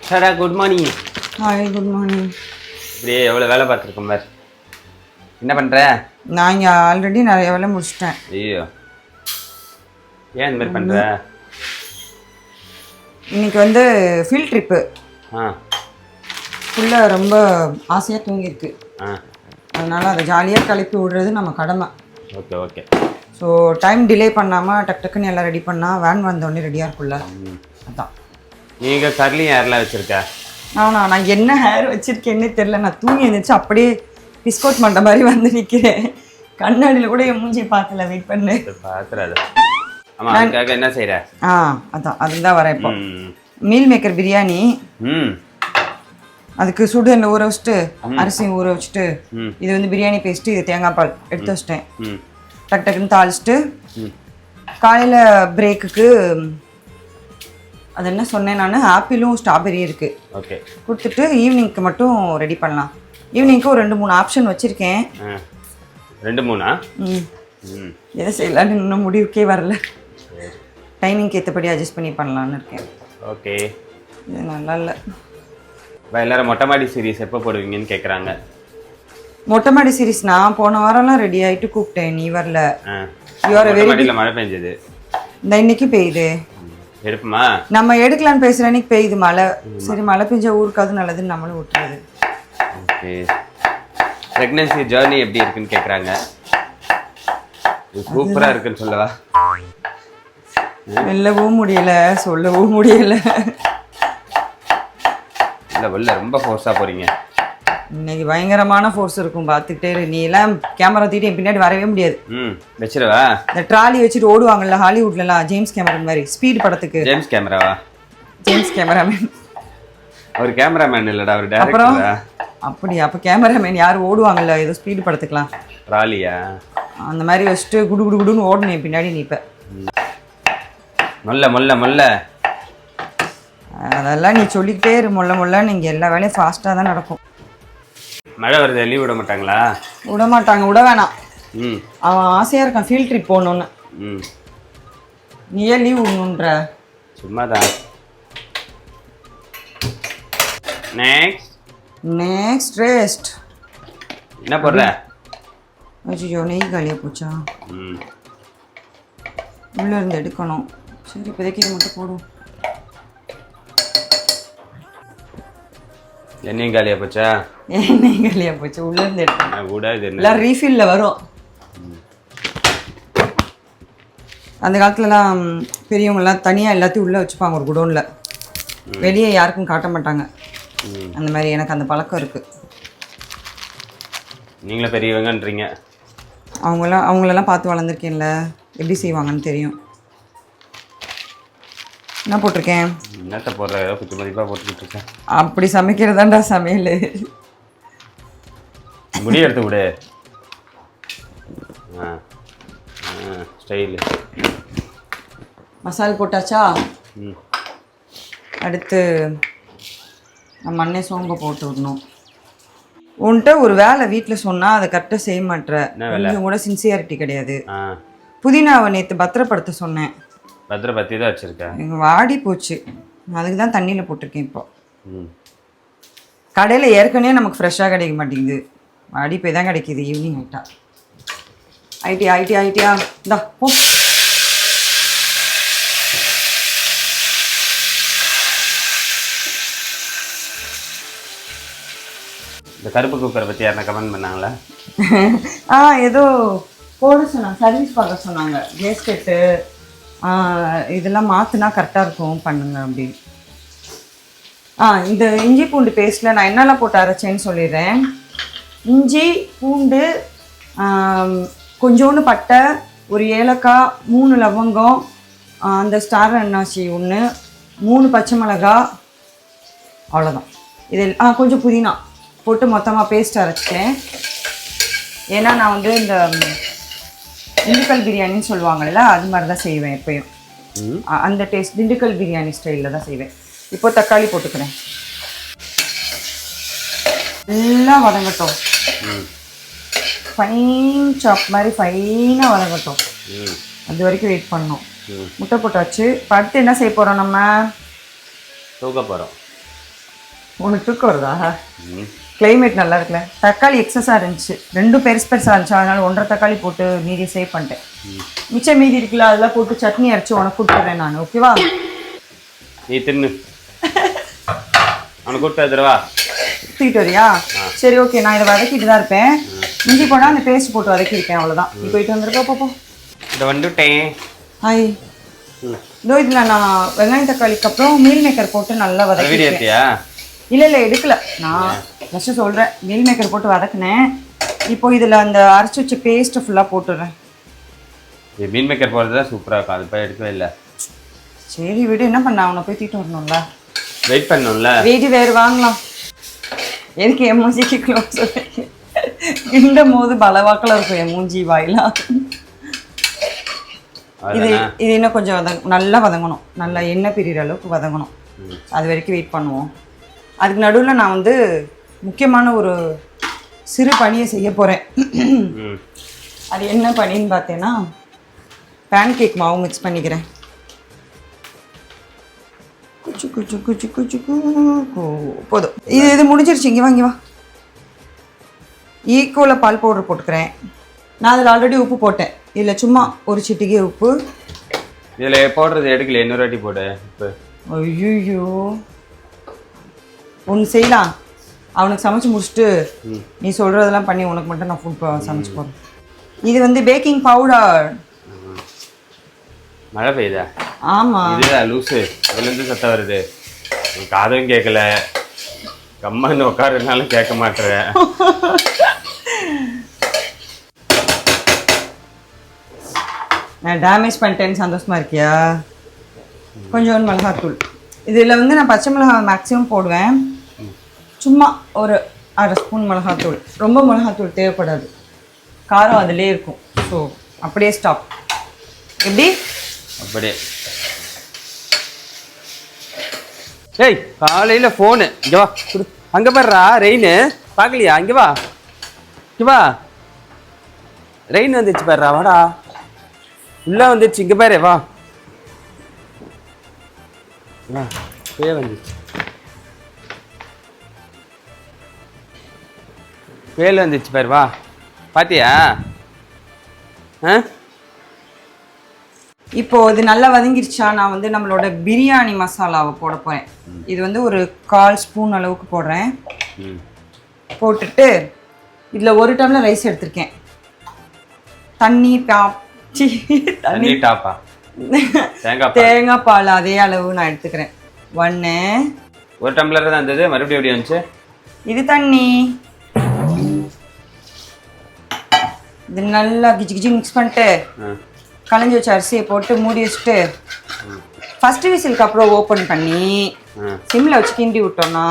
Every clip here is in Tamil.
சாரா good morning. Hi good morning. இப்படியே எவ்வளோ வேலை பார்த்துருக்கோம் பார். என்ன பண்ணுற? நான் இங்கே ஆல்ரெடி நிறைய வேலை முடிச்சிட்டேன். ஐயோ, ஏன் இந்த மாதிரி பண்ணுற? இன்னைக்கு வந்து ஃபீல்ட் ட்ரிப்பு. ஃபுல்லாக ரொம்ப ஆசையாக தூங்கியிருக்கு. அதனால் அதை ஜாலியாக கிளப்பி விடுறது நம்ம கடமை. Okay okay. So time delay பண்ணாமல் டக் டக்குன்னு எல்லாம் ரெடி பண்ணால் வேன் வந்தோடனே ரெடியாக இருக்குல்ல. அதான். நீங்கள் கர்லி ஹேர்லாம் வச்சுருக்க? நான் என்ன ஹேர் வச்சுருக்கேன்னே தெரில. நான் தூங்கி எழுந்திரிச்சு அப்படியே பிஸ்கோட் பண்ணுற மாதிரி வந்து நிற்கிறேன். கண்ணாடியில் கூட என் மூஞ்சியை பார்க்கல. வெயிட் பண்ணு. பார்த்துறாது. ஆமாம், அதுக்காக என்ன செய்கிற? அதான் அதுதான் வரேன் இப்போ. Meal maker biryani. அதுக்கு சுடுதண்ணில் ஊற வச்சுட்டு அரிசி ஊற வச்சுட்டு இது வந்து பிரியாணி பேஸ்ட்டு, இது தேங்காய் பால் எடுத்து வச்சிட்டேன். டக்கு டக்குன்னு தாளிச்சிட்டு காலையில் பிரேக்குக்கு அது என்ன சொன்னேன் நான், ஆப்பிளும் ஸ்ட்ராபெரி இருக்குது. ஓகே. கொடுத்துட்டு ஈவினிங்க்கு மட்டும் ரெடி பண்ணலாம். ஈவினிங்க்கு ஒரு 2-3 ஆப்ஷன் வச்சுருக்கேன். 2-3? எதை செய்யலான்னு இன்னும் முடிவுக்கே வரல. டைமிங்க்கு ஏற்றபடி அட்ஜஸ்ட் பண்ணி பண்ணலான்னு இருக்கேன். ஓகே. இது நல்லா இல்லை. எல்லாரும் மொட்டை மாடி சீரிஸ் எப்போ போடுவீங்கன்னு கேட்குறாங்க. மொட்டை மாடி சீரிஸ் நான் போன வாரம்லாம் ரெடி ஆகிட்டு கூப்பிட்டேன், நீ வரல. மாடியில் மழை பெஞ்சது. இந்த இன்னைக்கு பெய்யுது. எடுப்புமா? நம்ம எடுக்கலான்னு பேசுகிற அன்னைக்கு பெய்யுது மழை. சரி, மழை பெஞ்சா ஊருக்காது நல்லதுன்னு நம்மளும் விட்டுறது. ஓகே. ப்ரெக்னன்சி ஜேர்னி எப்படி இருக்குன்னு கேட்குறாங்க. சூப்பராக இருக்குன்னு சொல்லவா? வெல்லவும் முடியலை, சொல்லவும் முடியலை. இல்லை, வெளில ரொம்ப ஃபோர்ஸாக போகிறீங்க. இன்னைக்கு பயங்கரமான ஃபோர்ஸ் இருக்கும், பார்த்துக்கிட்டே இரு. நீ எல்லாம் கேமரா தூக்கிட்டு என் பின்னாடி வரவே முடியாது. வச்சிருவா? இந்த ட்ராலி வச்சுட்டு ஓடுவாங்கல்ல ஹாலிவுட்லலாம், ஜேம்ஸ் கேமரன் மாதிரி, ஸ்பீட் படத்துக்கு. ஜேம்ஸ் கேமராவா? James cameraman. அவர் கேமராமேன் இல்லைடா, அவர் டைரக்டரா? அப்படி அப்போ கேமராமேன் யார் ஓடுவாங்கல்ல ஏதோ ஸ்பீடு படத்துக்கலாம். ட்ராலியா? அந்த மாதிரி வச்சுட்டு குடு குடு குடுன்னு ஓடணும் என் பின்னாடி. நீ இப்போ மொல்ல மொல்ல மொல்ல அதெல்லாம் நீ சொல்லிக்கிட்டே இரு. மொல்ல நீங்கள் எல்லா வேலையும் ஃபாஸ்ட்டாக தான் நடக்கும். மழை வருது, லீவ் விட மாட்டாங்களா? விட மாட்டாங்க, விட வேணாம். அவன் ஆசையாக இருக்கான் ஃபீல்ட் ட்ரிப் போகணுன்னு. நீ ஏன் லீவ் விடணுன்ற? சும்மாதான். Next rest. என்ன போடுற? ஐயோ, நெய் காலியாக போச்சா? உள்ளே இருந்து எடுக்கணும். சரி, இப்போதைக்கு இது மட்டும் போடும். எண்ணெயும் காலியாக போச்சா? எண்ணெய் காலியாக போச்சு, உள்ளேருந்து எடுக்கணும். கூட இது எல்லாம் ரீஃபில்லில் வரும். அந்த காலத்துலலாம் பெரியவங்களாம் தனியாக எல்லாத்தையும் உள்ளே வச்சுப்பாங்க ஒரு குடோனில். வெளியே யாருக்கும் காட்ட மாட்டாங்க. அந்த மாதிரி எனக்கு அந்த பழக்கம் இருக்குது. நீங்களும் பெரியவங்கன்றீங்க. அவங்களெல்லாம் பார்த்து வளர்ந்துருக்கேன்ல, எப்படி செய்வாங்கன்னு தெரியும். என்ன போட்டிருக்கேன்? என்னத்தை போடுற? ஏதோ குத்து மதிப்பாக போட்டுக்கிட்டு இருக்கேன். அப்படி சமைக்கிறதாண்டா சமையல். முடி எடுத்து விடு. ஸ்டைலு. மசால் போட்டாச்சா? அடுத்து நம்ம அண்ணே சோம்பை போட்டு விடணும். உன்கிட்ட ஒரு வேலை வீட்டில் சொன்னால் அதை கரெக்டாக செய்ய மாட்டேற. கொஞ்சம் கூட சின்சியாரிட்டி கிடையாது. புதினாவை நேற்று பத்திரப்படுத்த சொன்னேன். பத்திரப்படுத்தி தான் வச்சுருக்கேன். எங்கள் வாடி போச்சு, அதுக்கு தான் தண்ணியில் போட்டிருக்கேன். இப்போ கடையில் ஏற்கனவே நமக்கு ஃப்ரெஷ்ஷாக கிடைக்க மாட்டேங்குது, வாடி போய் தான் கிடைக்கிது. ஈவினிங் ஆயிட்டியா இந்தா போ. இந்த கருப்பு குக்கரை பற்றி யாருன்னா கமெண்ட் பண்ணாங்களா? ஏதோ போட சொன்னாங்க, சர்வீஸ் பார்க்க சொன்னாங்க. கேஸ்கெட்டு இதெல்லாம் மாற்றினா கரெக்டாக இருக்கும், பண்ணுங்க அப்படின்னு. இந்த இஞ்சி பூண்டு பேஸ்ட்டில் நான் என்னெல்லாம் போட்டு அரைச்சேன்னு சொல்லிடுறேன். இஞ்சி பூண்டு, கொஞ்சோண்டு பட்டை, ஒரு ஏலக்காய், 3 லவங்கம், அந்த ஸ்டார் அன்னாசி 1, 3 பச்சை மிளகா, அவ்வளோதான். இது கொஞ்சம் புதினா போட்டு மொத்தமாக பேஸ்ட் அரைச்சிட்டேன். ஏன்னா நான் வந்து இந்த திண்டுக்கல் பிரியாணின்னு சொல்லுவாங்கள்ல, அது மாதிரி தான் செய்வேன் எப்பயும். அந்த டேஸ்ட் திண்டுக்கல் பிரியாணி ஸ்டைலில் தான் செய்வேன். இப்போ தக்காளி போட்டுக்கிறேன். எல்லாம் வதங்கட்டும். ஃபைன் சாப் மாதிரி ஃபைனாக வதங்கட்டும். அது வரைக்கும் வெயிட் பண்ணணும். முட்டை போட்டாச்சு. அடுத்து என்ன செய்ய போகிறோம்? நம்ம தூக்க போகிறோம். உனக்கு தூக்கம் வருதா? ம். கிளைமேட் நல்லா இருக்குல்ல. தக்காளி எக்ஸஸாக இருந்துச்சு, ரெண்டும் பெருசாக இருந்துச்சு, அதனால 1.5 தக்காளி போட்டு மீதி சேவ் பண்ணிட்டேன். மிச்சம் மீதி இருக்குல்ல, அதெல்லாம் போட்டு சட்னி அரைச்சி உனக்கு கொடுத்துட்றேன் நான். ஓகேவா? நீ தின்னு. அவனை கூப்பிட்டு வந்துடுவா. தூக்கிட்டு வரியா? சரி ஓகே, நான் இதை வதக்கிட்டு தான் இருப்பேன். இஞ்சி போனால் அந்த பேஸ்ட் போட்டு வதக்கியிருக்கேன், அவ்வளோதான். நீ போயிட்டு வந்துருக்கா பாப்போம். இதை வந்துட்டேன். ஹாய். இதோ இதில் நான் வெங்காயம் தக்காளிக்கு அப்புறம் மீல் மேக்கர் போட்டு நல்லா வீடியோ வதக்கிட்டேன். எடுத்தியா? இல்லை எடுக்கல, நான் ஃபஸ்ட்டு சொல்கிறேன். மீல் மேக்கர் போட்டு வதக்குனேன். இப்போ இதில் அந்த அரைச்சி வச்ச பேஸ்ட்டை ஃபுல்லாக போட்டுடுறேன். இது மீன் மேக்கர் போடுறது தான் சூப்பராக இருக்கும். அது போய் எடுக்கவே இல்லை. சரி விடு, என்ன பண்ண, அவனை போய் தூக்கிட்டு வரணும்ல. வெயிட் பண்ணணும்ல. வீடு வேறு வாங்கலாம். எதுக்கு என் மூஞ்சிக்கு க்ளோஸ் இந்த போது பலவாக்கில் இருக்கும் என் மூஞ்சி வாயிலாம். இது இது இன்னும் கொஞ்சம் நல்லா வதங்கணும், நல்லா எண்ணெய் பிரிகிற அளவுக்கு வதங்கணும். அது வரைக்கும் வெயிட் பண்ணுவோம். அதுக்கு நடுவில் நான் வந்து முக்கியமான ஒரு சிறு பணியை செய்ய போகிறேன். அது என்ன பணின்னு பார்த்தேன்னா, பேன் கேக் மாவு மிக்ஸ் பண்ணிக்கிறேன். குச்சு குச்சு குச்சு குச்சு போதும். இது முடிஞ்சிருச்சு. இங்கே வாங்கி வா. ஈக்குவலாக பால் பவுடர் போட்டுக்கிறேன். நான் அதில் ஆல்ரெடி உப்பு போட்டேன். இதில் சும்மா ஒரு சிட்டிகை உப்பு. இதில் போடுறது எடுக்கல, இன்னொரு வாட்டி போடு. இப்போ ஐயோ, ஒன்று செய்யலாம். அவனுக்கு சமைச்சு முடிச்சுட்டு நீ சொல்கிறதெல்லாம் பண்ணி உனக்கு மட்டும் நான் ஃபுட் சமைச்சு போகிறேன். இது வந்து பேக்கிங் பவுடர். மழை பெய்யுதா? ஆமாம். இதுதான் லூஸு. அதுலேருந்து சத்தம் வருது. காதும் கேட்கல, கம்மான்னு உட்காருனாலும் கேட்க மாட்டேறேன். நான் டேமேஜ் பண்ணிட்டேன்னு சந்தோஷமா இருக்கியா? கொஞ்சோண்டு மிளகாத்தூள். இதில் வந்து நான் பச்சை மிளகாய் மேக்ஸிமம் போடுவேன். சும்மா ஒரு 1/2 ஸ்பூன் மிளகாத்தூள். ரொம்ப மிளகாத்தூள் தேவைப்படாது, காரம் அதிலே இருக்கும். ஸோ அப்படியே ஸ்டாப். எப்படி? அப்படியே. ஏய், காலையில் ஃபோனு இங்கே வா. அங்கே பாடுறா ரெயின். பார்க்கலையா? இங்கே வா, இங்கே வா. ரெயின் வந்துச்சு பாடுறா. வாடா, உள்ளே வந்துச்சு. இங்கே பாரு, வா வா. வந்துச்சு, வேல் வந்துச்சு பாரு. வா, பாத்தியா? இப்போ இது நல்லா வதங்கிருச்சா? நான் வந்து நம்மளோட பிரியாணி மசாலாவை போட போகிறேன். இது வந்து ஒரு 1/4 ஸ்பூன் அளவுக்கு போடுறேன். போட்டுட்டு இதில் 1 டம்ளர் ரைஸ் எடுத்திருக்கேன். தண்ணி டாப்பா தேங்காய் பால் அதே அளவு நான் எடுத்துக்கிறேன். 1 டம்ளர் தான் இருந்தது. மறுபடியும் எப்படி வந்துச்சு? இது தண்ணி. இது நல்லா கிச்சு கிச்சு மிக்ஸ் பண்ணிட்டு களைஞ்சி வச்ச அரிசியை போட்டு மூடி வச்சுட்டு ஃபஸ்ட்டு விசிலுக்கு அப்புறம் ஓப்பன் பண்ணி சிம்மில் வச்சு கிண்டி விட்டோம்னா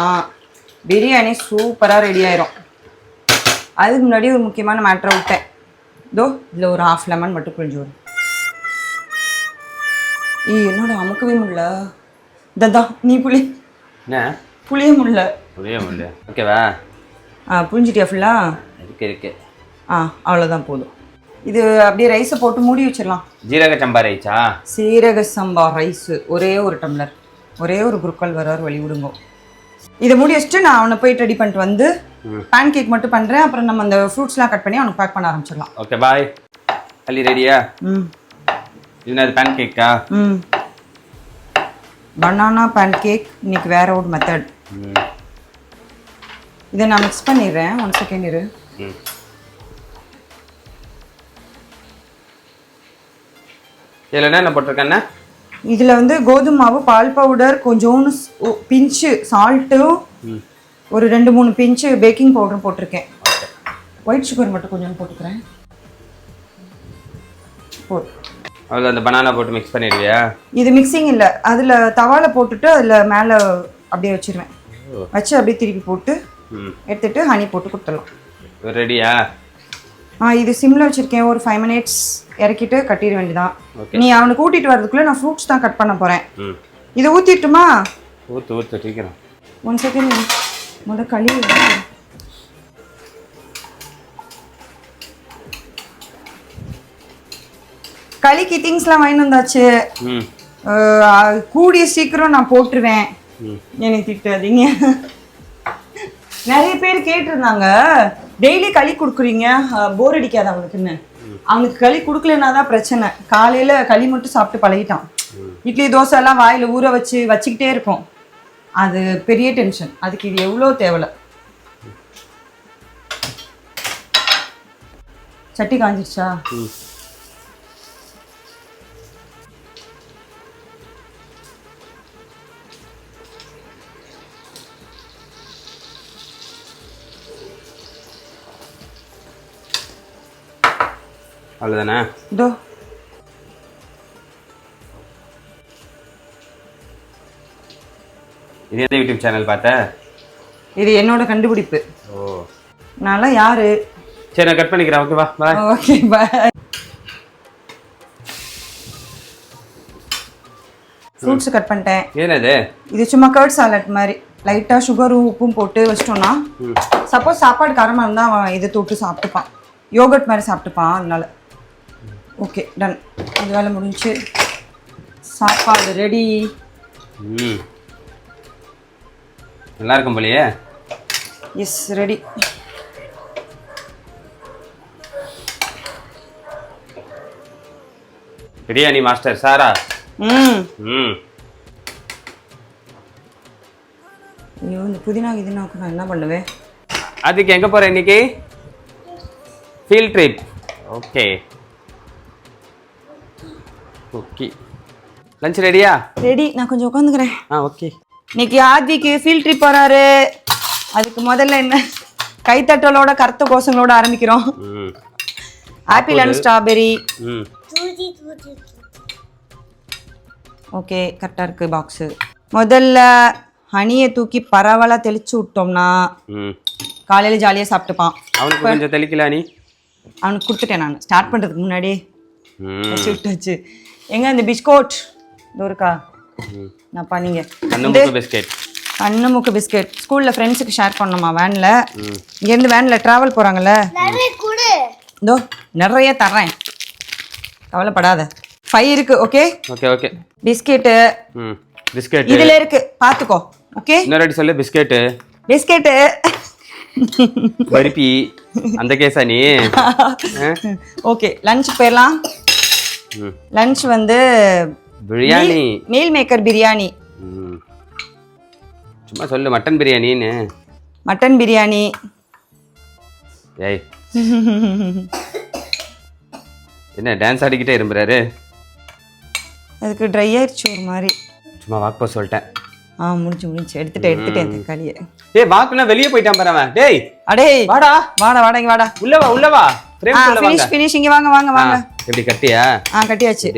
பிரியாணி சூப்பராக ரெடி ஆயிரும். அதுக்கு முன்னாடி ஒரு முக்கியமான மேட்டரை விட்டேன். இதோ இதில் ஒரு 1/2 லெமன் மட்டும் புழிஞ்சு வரும். என்னோட அமுக்கவே முடியல. இதான் நீ புளிய முடியல. ஓகேவா? புழிஞ்சிட்டியா ஃபுல்லாக? இருக்கு. அவ்வளோதான், போதும். இது அப்படியே ரைஸை போட்டு மூடி வச்சிடலாம். ஜீரக சம்பா ரைஸா? சீரக சம்பா ரைஸு ஒரே 1 டம்ளர். ஒரே ஒரு குருக்கள் வராரு, வழி விடுங்க. இதை மூடி வச்சுட்டு நான் அவனை போயிட்டு ரெடி பண்ணிட்டு வந்து பேன் கேக் மட்டும் பண்ணுறேன். அப்புறம் நம்ம அந்த ஃப்ரூட்ஸ்லாம் கட் பண்ணி அவனுக்கு பேக் பண்ண ஆரம்பிச்சிடலாம். Okay, bye. அள்ளி ரெடியா? இது பேன் கேக்கா? Banana pancake. இன்னைக்கு வேற ஒரு மெத்தட். இதை நான் மிக்ஸ் பண்ணிடுறேன். 1 செகண்ட் இரு. இதில் என்ன போட்டிருக்கேன்னா, இதில் வந்து கோதுமை மாவு, பால் பவுடர், கொஞ்சோன்னு பிஞ்சு சால்ட்டும், ஒரு 2-3 பிஞ்சு பேக்கிங் பவுடரும் போட்டிருக்கேன். ஒயிட் சுகர் மட்டும் கொஞ்சம் போட்டுக்கிறேன். அதில் அந்த பனானா போட்டு மிக்ஸ் பண்ணிடுவியா? இது மிக்சிங் இல்லை, அதில் தவால போட்டுட்டு அதில் மேலே அப்படியே வச்சிருவேன். வச்சு அப்படியே திருப்பி போட்டு எடுத்துட்டு ஹனி போட்டு கொடுத்துடலாம். ரெடியா? இது சிம்மில் வச்சுருக்கேன். ஒரு 5 மினிட்ஸ் இறக்கிட்டு கட்டிட வேண்டியதான். நீ அவனை கூட்டிகிட்டு வரதுக்குள்ளே நான் ஃப்ரூட்ஸ் தான் கட் பண்ண போகிறேன். இதை ஊற்றிட்டுமா? ஊற்று சீக்கிரம். 1 செகண்ட் முதல் களி. களிக்கு திங்ஸ்லாம் வாங்கிட்டு வந்தாச்சு. கூடிய சீக்கிரம் நான் போட்டுருவேன். என்னை திட்டாதீங்க. நிறைய பேர் கேட்டிருந்தாங்க டெய்லி களி கொடுக்குறீங்க போர் அடிக்காது அவனுக்குன்னு. அவனுக்கு களி கொடுக்கலன்னா தான் பிரச்சனை. காலையில களி மட்டும் சாப்பிட்டு பழகிட்டான். இட்லி தோசை எல்லாம் வாயில ஊற வச்சுக்கிட்டே இருக்கும். அது பெரிய டென்ஷன். அதுக்கு இது எவ்வளோ தேவலை. சட்டி காஞ்சிருச்சா? அவ்வளோதானே? இதோ இது எந்த யூடியூப் சேனல் பார்த்த? இது என்னோட கண்டுபிடிப்பு. ஓ, நான் யாரு? சரி நான் கட் பண்ணிக்கிறேன். ஓகேவா, bye. Okay bye. Fruits cut பண்ணிட்டேன். என்னது இது? சும்மா கர்ட் சாலட் மாதிரி லைட்டாக சுகரும் உப்பும் போட்டு வச்சிட்டோம்னா, சப்போஸ் சாப்பாடு காரமாக இருந்தால் அவன் இதை தொட்டு சாப்பிட்டுப்பான். யோகர்ட் மாதிரி சாப்பிட்டுப்பான். அதனால ஓகே டன். அந்த வேலை முடிஞ்சு சாப்பாடு ரெடி. நல்லா இருக்கும் போலியே. Yes ready. Biryani master Sara. ஐயோ, இந்த புதினா கிதினாக்கு நான் என்ன பண்ணுவேன்? அதுக்கு எங்கே போகிற இன்னைக்கு? Field trip. Okay okay. Lunch ரெடியா? ரெடி. நான் கொஞ்சம் உட்காந்துக்கிறேன். ஓகே. இன்னைக்கு ஆதிக்கு ஃபீல்ட் ட்ரிப் வராரு. அதுக்கு முதல்ல என்ன கைத்தட்டலோட கருத்த கோசங்களோட ஆரம்பிக்கிறோம். Apple and strawberry. ஓகே கரெக்டாக இருக்குது பாக்ஸு. முதல்ல ஹனியை தூக்கி பரவலாக தெளிச்சு விட்டோம்னா காலையில் ஜாலியாக சாப்பிட்டுப்பான். அவனுக்கு கொஞ்சம் தெளிக்கல நீ? அவனுக்கு கொடுத்துட்டேன் நான் ஸ்டார்ட் பண்ணுறதுக்கு முன்னாடியே வச்சு விட்டாச்சு. எங்க இந்த பிஸ்கோட் இதோ இருக்கா? நான் பண்ணிங்க கண்ணமுக்கு பிஸ்கெட் ஸ்கூலில் ஃப்ரெண்ட்ஸுக்கு ஷேர் பண்ணோமா வேனில். இங்கேருந்து வேனில் ட்ராவல் போகிறாங்கல்ல. இதோ நிறைய தர்றேன், கவலைப்படாத. 5 இருக்கு. Okay okay okay. Biscuit biscuit இதில் இருக்கு, பார்த்துக்கோ. ஓகே இன்னொரு சொல்லு. பிஸ்கெட்டு பிஸ்கெட்டு பருப்பி அந்த கேஸா நீ? ஓகே லஞ்ச் போயிடலாம். லஞ்ச் வந்து பிரியாணி, மீல் மேக்கர் பிரியாணி. சும்மா சொல்லு மட்டன் பிரியாணின்னு. மட்டன் பிரியாணி. ஏய் என்ன டான்ஸ் ஆடிக்கிட்டே இரும்புறாரு? அதுக்கு ட்ரை ஆயிடுச்சு ஒரு மாதிரி. சும்மா வாக் போக சொல்லிட்டேன். முடிஞ்சு எடுத்துட்டேன் தக்காளியை. ஏய் வாக்குனா வெளியே போயிட்டான் பாரு. டேய் அடே வாடா இங்க வாடா. உள்ள வா. ஃபினிஷ் இங்க வாங்க. எப்படி கட்டியா? கட்டியாச்சு.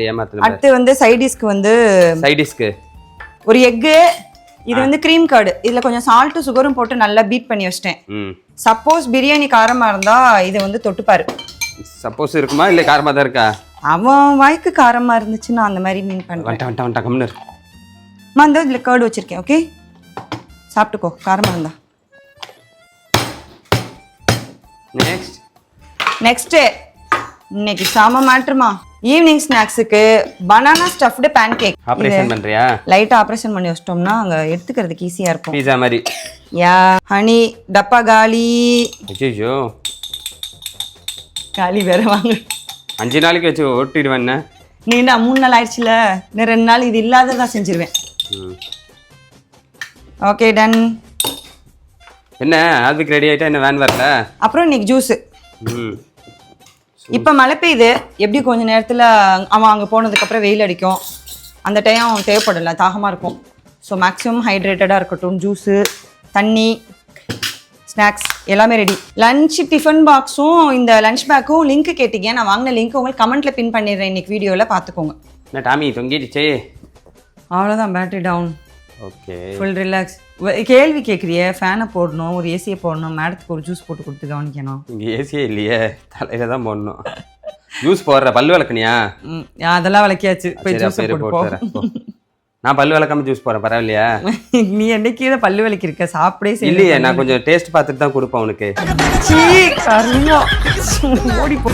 அடுத்து வந்து சைட் டிஷ்க்கு ஒரு எக். இது வந்து க்ரீம் கர்டு. இதுல கொஞ்சம் சால்ட்டும் சுகரும் போட்டு நல்லா பீட் பண்ணி வச்சிட்டேன். சப்போஸ் பிரியாணி காரமா இருந்தா இதை வந்து தொட்டுப்பாரு. சப்போஸ் இருக்குமா இல்ல காரமா தான் இருக்கா? அவன் வாய்க்கு காரமா இருந்துச்சுன்னா அந்த மாதிரி மீன் பண்ணுவேன். கம்னர் இந்த இதில் கர்டு வச்சுருக்கேன். ஓகே சாப்பிட்டுக்கோ காரமாக இருந்தா. நெக்ஸ்ட்டு இன்னைக்கு சாம மாட்டுமா. ஈவினிங் ஸ்நாக்ஸுக்கு banana stuffed pancake. Operation பண்ணுறியா? லைட்டாக ஆப்ரேஷன் பண்ணி வச்சிட்டோம்னா அங்கே எடுத்துக்கிறதுக்கு ஈஸியாக இருக்கும். பீஸா மாதிரி. யா ஹனி டப்பா காலி. ஐயோ காலி வேற வாங்க. 5 நாளைக்கு வச்சு ஓட்டிடுவேன். நீ என்ன 3 நாள் ஆயிடுச்சுல, இன்னும் 2 நாள் இது இல்லாததான் செஞ்சிருவேன். Okay done. என்ன அதுக்கு ரெடி ஆயிட்டா என்ன வேன் வரல? அப்புறம் இன்னைக்கு ஜூஸ். இப்போ மழை பெய்யுது. எப்படி கொஞ்ச நேரத்தில் அவன் அங்கே போனதுக்கப்புறம் வெயில் அடிக்கும். அந்த டைம் தேவைப்படல, தாகமாக இருக்கும். ஸோ மேக்ஸிமம் ஹைட்ரேட்டடாக இருக்கட்டும். ஜூஸு, தண்ணி, ஸ்நாக்ஸ் எல்லாமே ரெடி. லஞ்ச் டிஃபன் பாக்ஸும் இந்த லஞ்ச் பேக்கும் லிங்க் கேட்டீங்க. நான் வாங்கின லிங்க் உங்களுக்கு கமெண்ட்டில் பின் பண்ணிடுறேன். இன்னைக்கு வீடியோவில் பார்த்துக்கோங்க. என்ன டாமி தொங்கிடுச்சே? அவ்வளோதான், battery down. Okay full relax. கேள்வி கேட்குறிய? ஃபேனை போடணும், ஒரு ஏசியை போடணும், மேடத்துக்கு ஒரு ஜூஸ் போட்டு கொடுத்து கவனிக்கணும். இங்கே ஏசியே இல்லையே, தலையில தான் போடணும். ஜூஸ் போடுற பல்லு விளக்குனியா? அதெல்லாம் விளக்கியாச்சு. போய் ஜூஸ் போட்டு நான் பல்லு விளக்காம ஜூஸ் போறேன், பரவாயில்லையா? நீ என்னைக்கு தான் பல்லு விளக்கிருக்க? சாப்பிடே இல்லையே, நான் கொஞ்சம் டேஸ்ட் பார்த்துட்டு தான் கொடுப்பேன் உனக்கு. ஓடி போ.